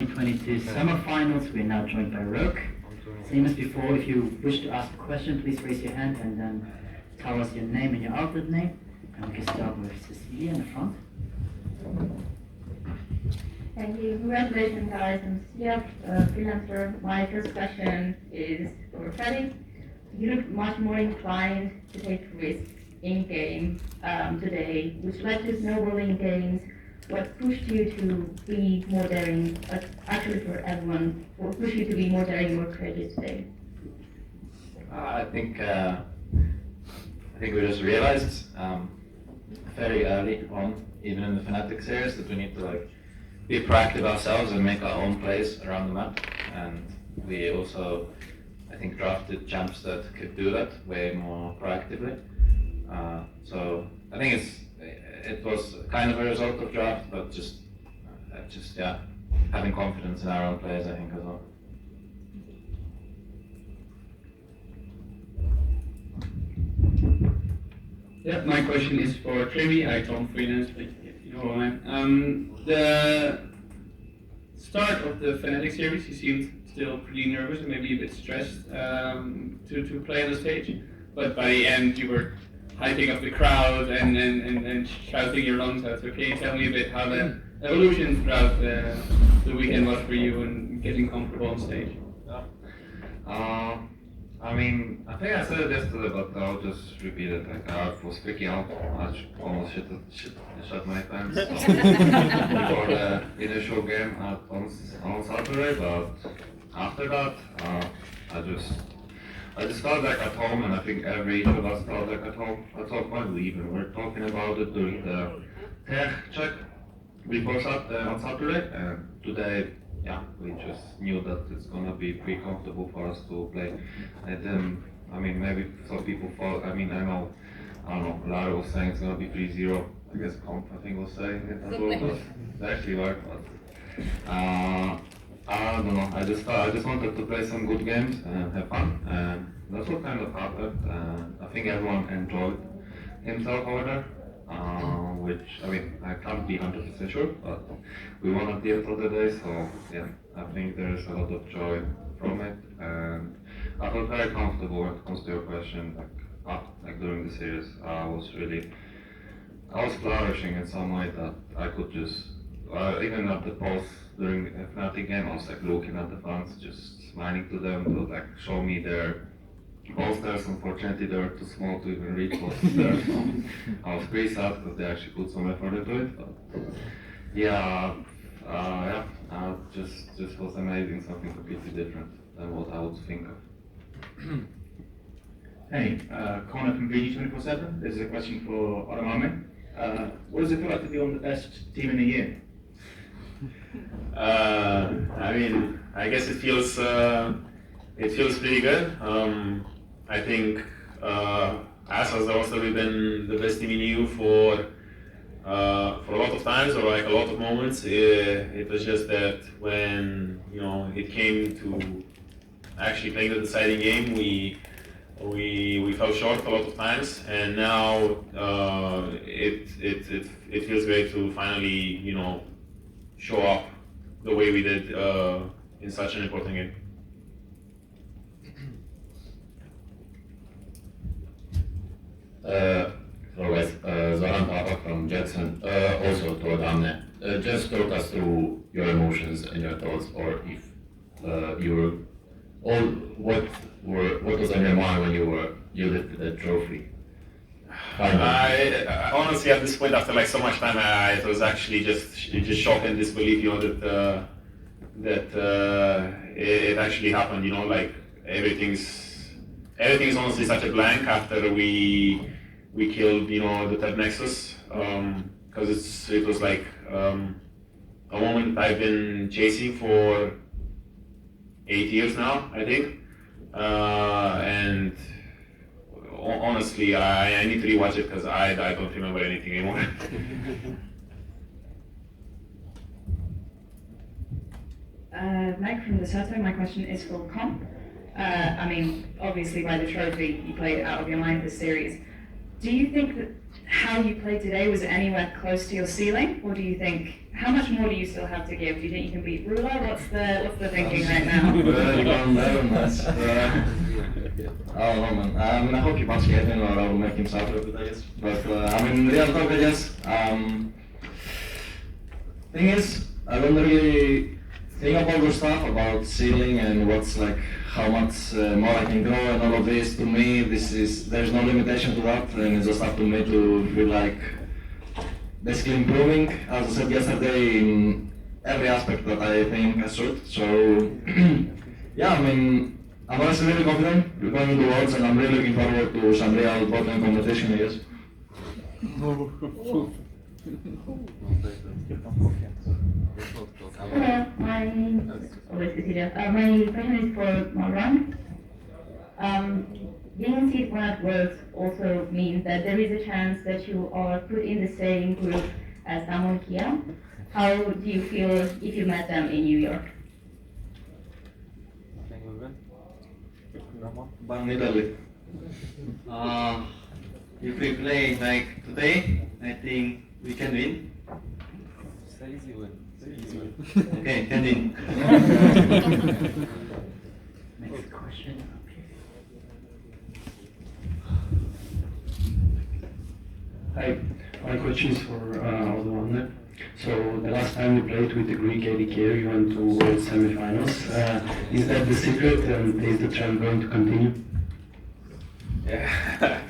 2022 Summer Finals. We're now joined by Roke. Same as before, if you wish to ask a question, please raise your hand and then tell us your name and your outlet name. And we can start with Cecilia in the front. Thank you. Congratulations, guys. I'm Cecilia, freelancer. My first question is for Freddie. You look much more inclined to take risks in-game today, which led to snowballing games. What pushed you to be more daring, actually for everyone, what pushed you to be more daring, more courageous today? I think we just realized very early on, even in the Fnatic series, that we need to be proactive ourselves and make our own plays around the map. And we also, I think, drafted champs that could do that way more proactively. So I think it was kind of a result of draft, but just having confidence in our own players, I think, as well. Yeah, my question is for Trimi. I come freelance, but you know who I am. The start of the Fnatic series, you seemed still pretty nervous and maybe a bit stressed to play on the stage, but by the end you were hyping up the crowd and shouting your lungs out. So can you tell me a bit how the evolution throughout the weekend was for you and getting comfortable on stage? I mean, I think I said it yesterday, but I'll just repeat it. I was freaking out. I almost shut my pants before the initial game on Saturday, but after that, I just felt like at home, and I think each of us felt like at home. At some point, we even were talking about it during the tech check before on Saturday, and today, we just knew that it's gonna be pretty comfortable for us to play. I mean, maybe some people thought, I don't know, Lara was saying it's gonna be 3-0. I guess Comp, I think, was saying it as well, but it actually worked. But, I don't know, I just wanted to play some good games and have fun, and that's what kind of happened. I think everyone enjoyed himself over there, which, I can't be 100% sure, but we won at the end of the day, so yeah, I think there's a lot of joy from it, and I felt very comfortable when it comes to your question, during the series. I was flourishing in some way that I could just, even at the pause during the Fnatic game, I was looking at the fans, just smiling to them to show me their posters. Unfortunately, they were too small to even reach what's there, so I was pretty sad because they actually put some effort into it. But just was amazing, something completely different than what I would think of. Hey, Connor from G2 This is a question for Otomame. What does it feel like to be on the best team in the year? I guess it feels pretty good. I think us as also we've been the best team in EU for a lot of times, or a lot of moments. It was just that when it came to actually playing the deciding game, we fell short a lot of times, and now it feels great to finally show up the way we did in such an important game. Hello guys, Zoran Papa from Jetson, also to Adamne. Just talk us through your emotions and your thoughts, or if what was on your mind when you lifted that trophy? I honestly, at this point, after so much time, it was actually just shock and disbelief, that it actually happened. Everything's honestly such a blank after we killed the third Nexus, because it was a moment I've been chasing for 8 years now, I think, and honestly, I need to rewatch it because I don't remember anything anymore. Meg from the Soto, my question is for Comp. Obviously by the trophy, you played it out of your mind this series. Do you think that how you played today was anywhere close to your ceiling, or do you think how much more do you still have to give? Do you think you can beat Rula? What's the thinking right now? Very nice. I don't know, man. I mean, I hope he wants to get him, or I will make him suffer a bit, I guess. But I mean, real talk, I guess. Thing is, I don't really think about the stuff about ceiling and what's like how much more I can go and all of this. To me, there's no limitation to that, and it's just up to me to feel like basically improving, as I said yesterday, in every aspect that I think I should. So yeah, I mean, I'm honestly really confident. We're going into Worlds, and I'm really looking forward to some real bottom competition, I guess. Hello, my question is for Marwan. Being seed one at Worlds also means that there is a chance that you are put in the same group as Damon Kia. How do you feel if you met them in New York? But in Italy. If we play like today, I think we can win. Okay, can win. Next question. Hi, my question is for Odoanne. So the last time you played with the Greek ADK, you went to World Semifinals. Is that the secret, and is the trend going to continue? Yeah,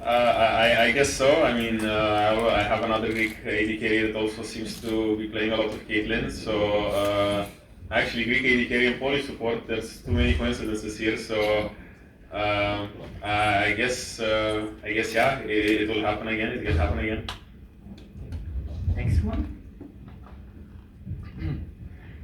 I guess so. I mean, I have another Greek ADK that also seems to be playing a lot of Caitlyn. So actually, Greek ADK and Polish support, there's too many coincidences here. So I guess yeah, it will happen again. It can happen again. Next one.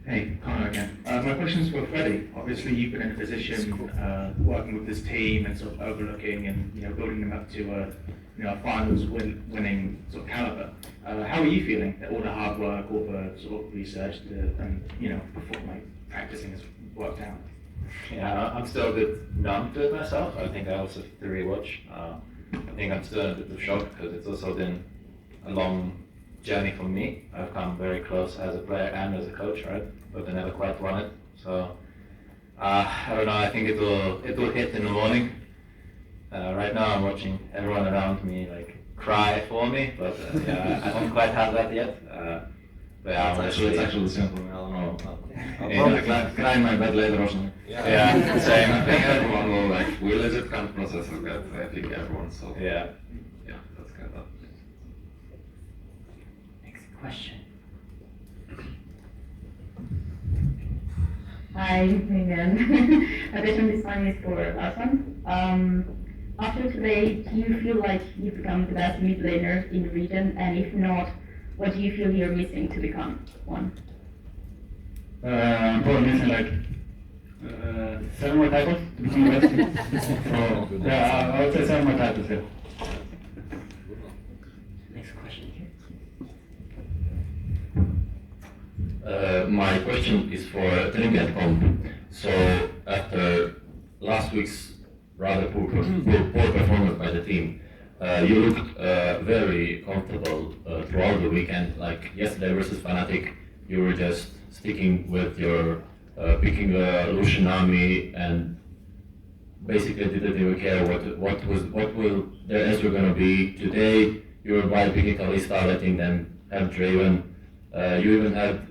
Hey, Connor again. My question is for Freddie. Obviously, you've been in a position working with this team and sort of overlooking and building them up to a finals winning sort of caliber. How are you feeling that all the hard work, all the sort of research, and before practicing has worked out? Yeah, I'm still a bit numb to it myself. I think I also have to rewatch. I think I'm still in a bit of shock because it's also been a long journey for me. I've come very close as a player and as a coach, right? But I never quite won it. So I don't know. I think it will hit in the morning. Right now, I'm watching everyone around me like cry for me, but yeah, I don't quite have that yet. But yeah, it's actually the same for me. I don't know. I'll probably cry in my bed later or something. Yeah, same. I think everyone will legit can't process that. I think everyone. So yeah, that's kind of. Next question. Hi, again. My question this time is for Alsan. After today, do you feel like you've become the best mid laner in the region? And if not, what do you feel you're missing to become one? I'm probably missing like 7 more titles to become the best. So, yeah, I would say 7 more titles, yeah. Next question here. My question is for Trinket Comp. So after last week's rather poor performance by the team, you looked very comfortable throughout the weekend. Like yesterday versus Fnatic, you were just sticking with your picking Lucian army and basically didn't even care what will their answer gonna be. Today you were by picking Kalista, letting them have Draven. You even had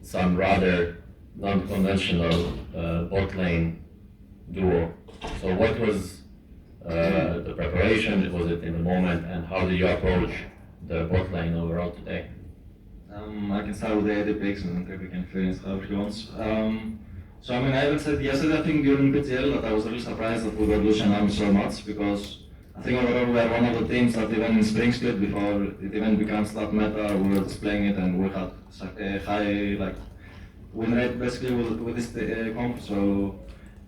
some rather non-conventional bot lane duo. So what was the preparation? Was it in the moment, and how did you approach the bot lane overall today? I can start with the AD picks and then we can finish however he wants. So I mean, I even said yesterday, I think during PTL, that I was really surprised that we got Lucian army so much, because I think overall we are one of the teams that even in Spring Split, before it even becomes that meta, we were just playing it and we had a high win rate basically with this comp. So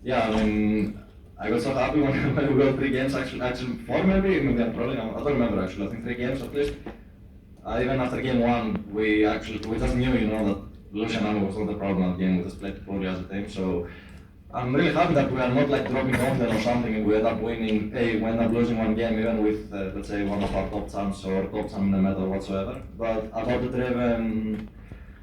yeah, I mean, I got so happy when we got 3 games, actually 4 maybe I'm probably, I don't remember actually, I think 3 games at least. Even after game 1, we just knew, that Lucian army was not the problem at game, we just played poorly as a team. So I'm really happy that we are not like dropping content or something and we end up winning, we end up losing one game even with, let's say, one of our top champs or top champ in the meta or whatsoever. But about the Draven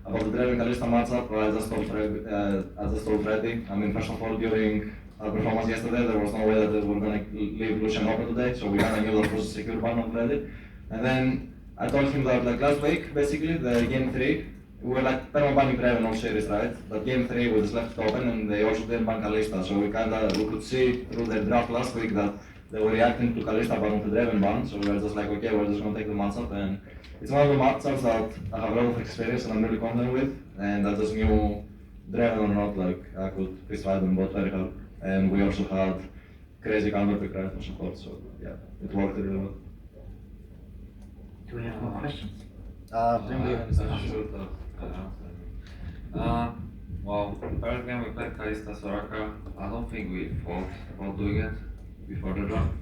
Kalista matchup, I just told Freddy. I mean, first of all, during our performance yesterday, there was no way that we were going to leave Lucian open today, so we kind of knew that was a secure ban already. And then I told him that like last week, basically, the game 3, we were like perma-banning Draven all series, right? But game 3 we just left it open and they also didn't ban Kalista, so we could see through their draft last week that they were reacting to Kalista ban to Draven ban, so we were just like, okay, we're just going to take the matchup, and it's one of the matchups that I have a lot of experience and I'm really confident with, and I just knew Draven or not, like I could fist fight them both very hard, and we also had crazy counter pick right from support, so yeah, it worked really well. Do we have more questions? Well, first game we played Kalista Soraka. I don't think we thought about doing it before the draft.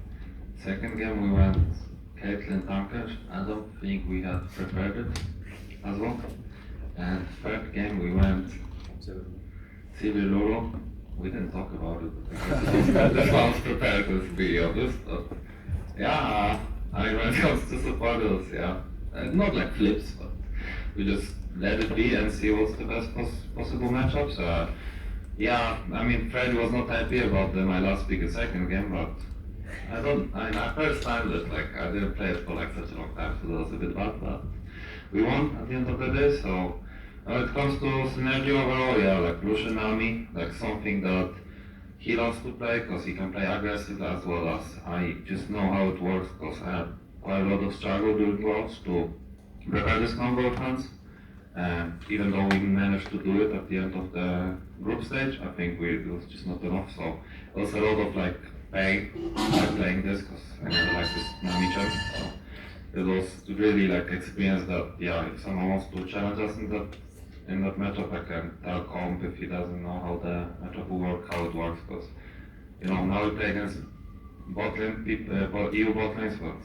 Second game we went Caitlyn Tanker. I don't think we had prepared it as well. And third game we went Civil Lolo. We didn't talk about it because this one was prepared, to be honest. But yeah, I mean, when it comes to supporters, yeah, not like flips, but we just let it be and see what's the best possible matchups. Yeah, I mean, Fred was not happy about my last pick and second game, but I first timed it, like, I didn't play it for like such a long time, so that was a bit bad, but we won at the end of the day, so when it comes to synergy overall, yeah, like Lucian Army, like something that he loves to play, because he can play aggressive as well as I just know how it works, because I had quite a lot of struggle during Worlds to prepare this combo of hands. And even though we managed to do it at the end of the group stage, I think it was just not enough. So it was a lot of like pain by playing this, because I never liked this Nami champ. So it was really like experience that, yeah, if someone wants to challenge us in that matchup, I can tell Comp if he doesn't know how the matchup will work, how it works, because you know, now we play against bot lane people, EU bot lanes, but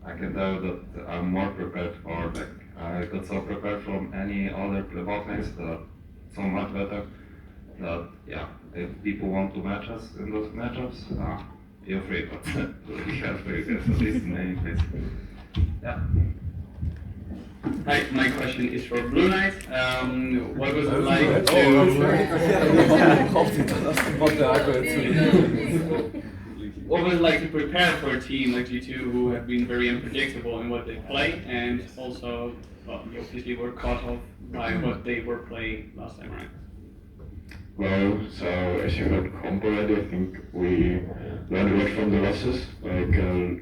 I can tell that I'm more prepared for, like, I got so prepared from any other bot lanes that so much better that, yeah, if people want to match us in those matchups, feel free, but we have very good at least in any case. Yeah. Hi, my question is for Blue Knight. What was it like what was it like to prepare for a team like G2 who have been very unpredictable in what they play, and also, well, you obviously were caught off by what they were playing last time around? Well, so as you heard Comp already, I think we learned a lot from the losses, like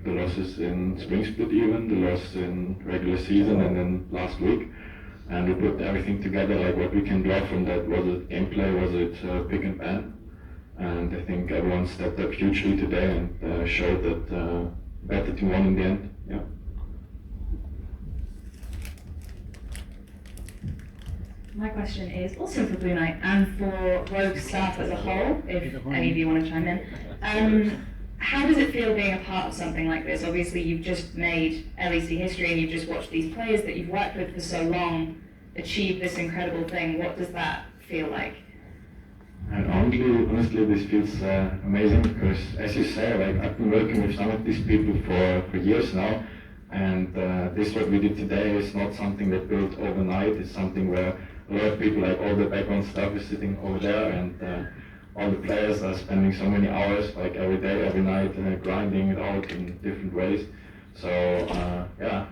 the losses in Spring Split even, the loss in regular season, and then last week. And we put everything together, like what we can draw from that. Was it gameplay, was it pick and ban? And I think everyone stepped up hugely today and showed that better team won in the end. Yeah. My question is also for Blue Knight and for Rogue staff as a whole, if any of you want to chime in. How does it feel being a part of something like this? Obviously, you've just made LEC history and you've just watched these players that you've worked with for so long achieve this incredible thing. What does that feel like? And honestly, this feels amazing because, as you say, like I've been working with some of these people for years now, and this what we did today is not something that built overnight. It's something where a lot of people, like all the background staff, is sitting over there, and all the players are spending so many hours, like every day, every night, grinding it out in different ways. So yeah,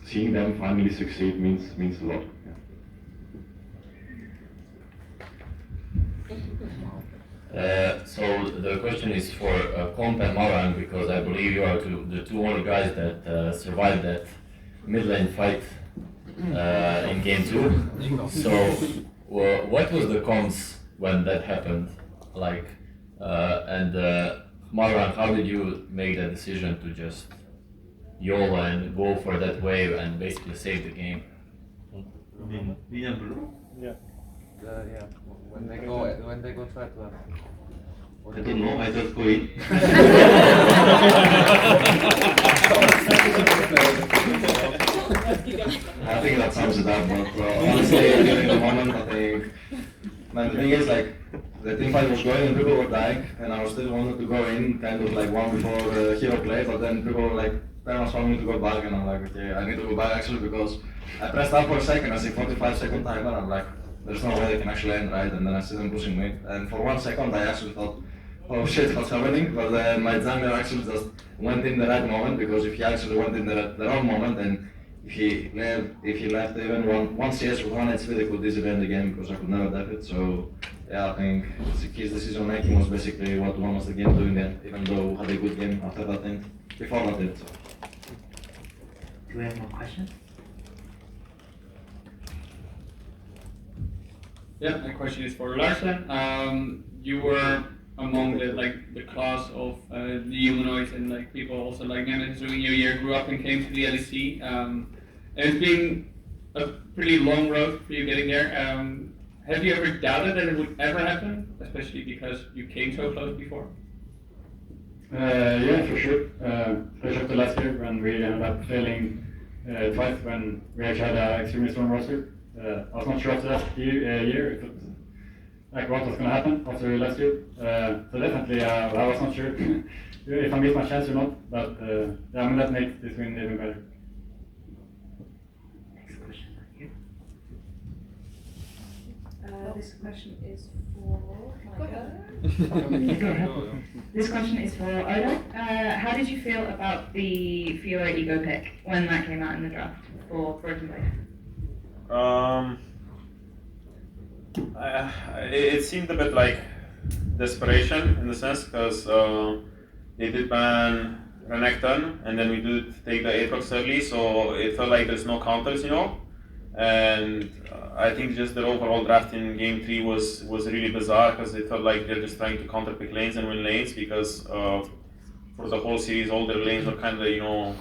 seeing them finally succeed means a lot. So the question is for Comp and Marang, because I believe you are the two only guys that survived that mid lane fight in game 2. So what was the cons when that happened? Like, and Marang, how did you make that decision to just YOLO and go for that wave and basically save the game? Yeah. Yeah. When they go try to. I don't know, I just go in. I think that sums it up, but honestly, during the moment, I think, man, the thing is, like, the team fight was going and people were dying, and I still wanted to go in, kind of like one before the hero play, but then people were like, parents want me to go back, and I'm like, okay, I need to go back actually because I pressed up for a second, I see 45-second timer, and I'm like, there's no way they can actually end right, and then I see them pushing me, and for 1 second I actually thought, oh shit, what's happening? But then my jungler actually just went in the right moment, because if he actually went in the wrong moment, then if he left even one CS with 1 HP, they could easily end the game because I could never def it. So yeah, I think his decision making was basically what won us the game doing that, even though we had a good game after that end, before that end. So. Do we have more questions? Yeah, my question is for Larsen. You were among the class of the humanoids and like people also like managers during your year, grew up and came to the LEC. It's been a pretty long road for you getting there. Have you ever doubted that it would ever happen, especially because you came so close before? Yeah, for sure. Especially after last year when we ended up failing twice when we actually had an extremely strong roster. I was not sure after that year if it, like what was going to happen after last year. So definitely I was not sure if I missed my chance or not, but yeah, I mean that makes this win even better. Next question here. This question is for Go ahead. This question is for Oda. How did you feel about the Fiora Ego pick when that came out in the draft for Broken Blade? It seemed a bit like desperation in the sense because they did ban Renekton and then we did take the Aatrox early, so it felt like there's no counters, you know. And I think just the overall draft in game 3 was really bizarre because it felt like they're just trying to counter pick lanes and win lanes because for the whole series all their lanes were kind of, you know,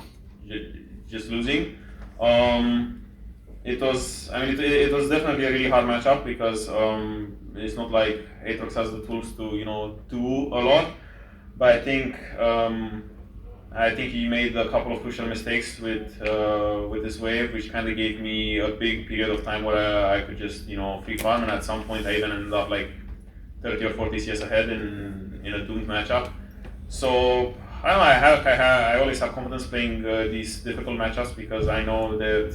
just losing. It was definitely a really hard matchup because it's not like Aatrox has the tools to, you know, do a lot. But I think he made a couple of crucial mistakes with this wave, which kind of gave me a big period of time where I could just, you know, free farm, and at some point I even ended up like 30 or 40 CS ahead in a doomed matchup. So I don't know. I always have confidence playing these difficult matchups because I know that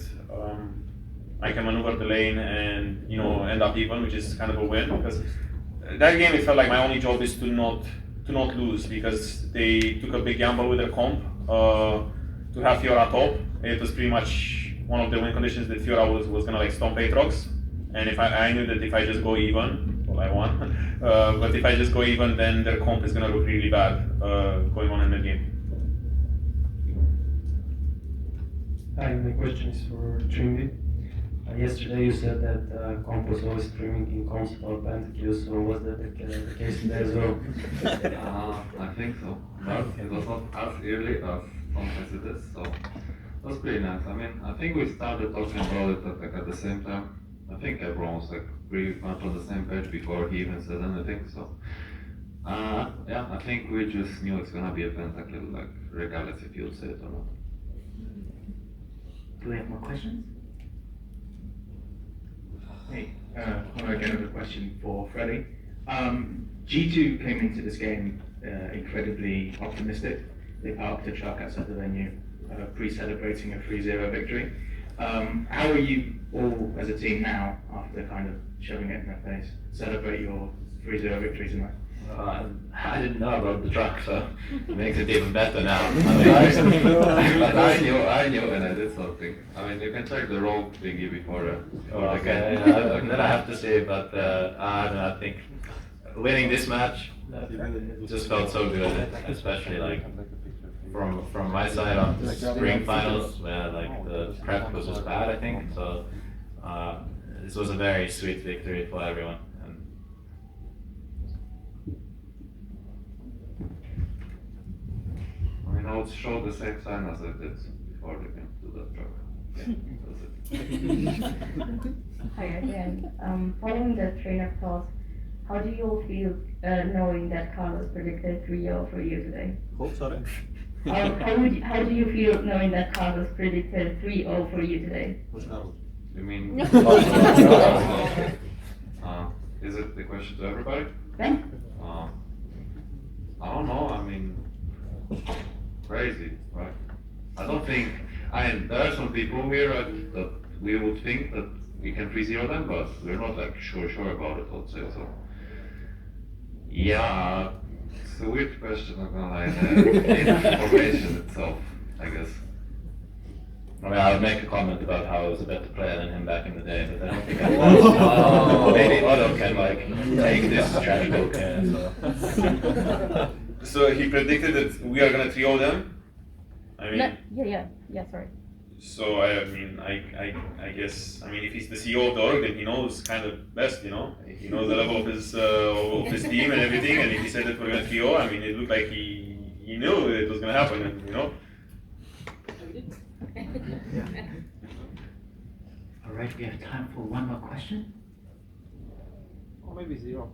I can maneuver the lane and, you know, end up even, which is kind of a win. Because that game it felt like my only job is to not lose because they took a big gamble with their comp to have Fiora top. It was pretty much one of the win conditions that Fiora was gonna like stomp Aatrox, and if I knew that if I just go even, well I won, but if I just go even, then their comp is gonna look really bad going on in the game. Hi, my question is for Trinity. Yesterday you said that comp was always streaming in console or pentakill, so was that the case today as well? I think so, but it was not as early as sometimes it is, so it was pretty nice. I mean, I think we started talking about it at the same time. I think everyone was like pretty much on the same page before he even said anything, so yeah, I think we just knew it's gonna be a pentakill, like regardless if you'll say it or not. Do we have more questions? Hey, again, another question for Freddie. G2 came into this game incredibly optimistic. They parked the truck outside the venue, pre-celebrating a 3-0 victory. How are you all as a team now, after kind of shoving it in their face, celebrate your 3-0 victory tonight? I didn't know about the truck, so it makes it even better now. But I knew and I did something. I mean, you can check the roll thingy before the okay, game. then I have to say, but I don't know, I think winning this match just felt so good, especially like from my side on the spring finals where like the prep was just bad, I think. So this was a very sweet victory for everyone. I mean, I would show the same sign as I did before the game to the truck. Yeah, that's it. Hi again. Following the train of thought, how do you all feel knowing that Carlos predicted 3-0 for you today? Oh, sorry. How do you feel knowing that Carlos predicted 3-0 for you today? What's Carlos? You mean? Is it the question to everybody. Ben? I don't know. I mean, crazy, right? I don't think. There are some people here that we would think that we can 3-0 them, but we're not like sure about it. I'd say so. Yeah, it's a weird question. I'm gonna lie. The formation itself, I guess. I mean, I would make a comment about how I was a better player than him back in the day, but I don't think I was. Maybe Otto can like take this trash talk. So he predicted that we are gonna 3-0 them. I mean, Yeah, sorry. so I mean, I guess, I mean, if he's the CEO of the org, then he knows kind of best, you know. He knows the level of his team and everything. And if he said that we're gonna 3-0, I mean, it looked like he knew it was gonna happen, and, you know. All right, we have time for one more question. Or maybe 0.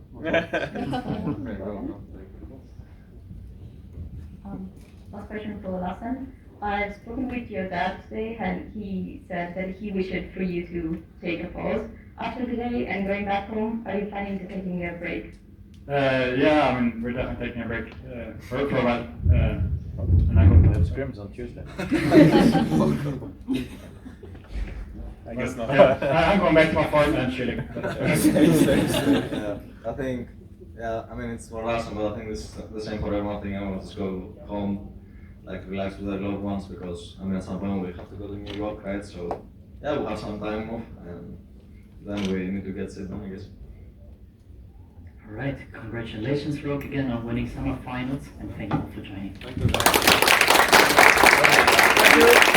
Last question for Lassen. I've spoken with your dad today, and he said that he wished for you to take a pause after today and going back home. Are you planning to taking a break? Yeah, I mean, we're definitely taking a break for a while. And I'm going to play scrims on Tuesday. I guess not. Yeah, I'm going back to my farm and chilling. Yeah, I think, I mean, it's for us, but I think it's the same for everyone. I think everyone just go home, like relax with their loved ones, because, I mean, at some point we have to go to New York, right? So, yeah, we'll have some time off, and then we need to get set done, I guess. All right, congratulations, Rogue, again on winning summer finals, and thank you all for joining. Thank you.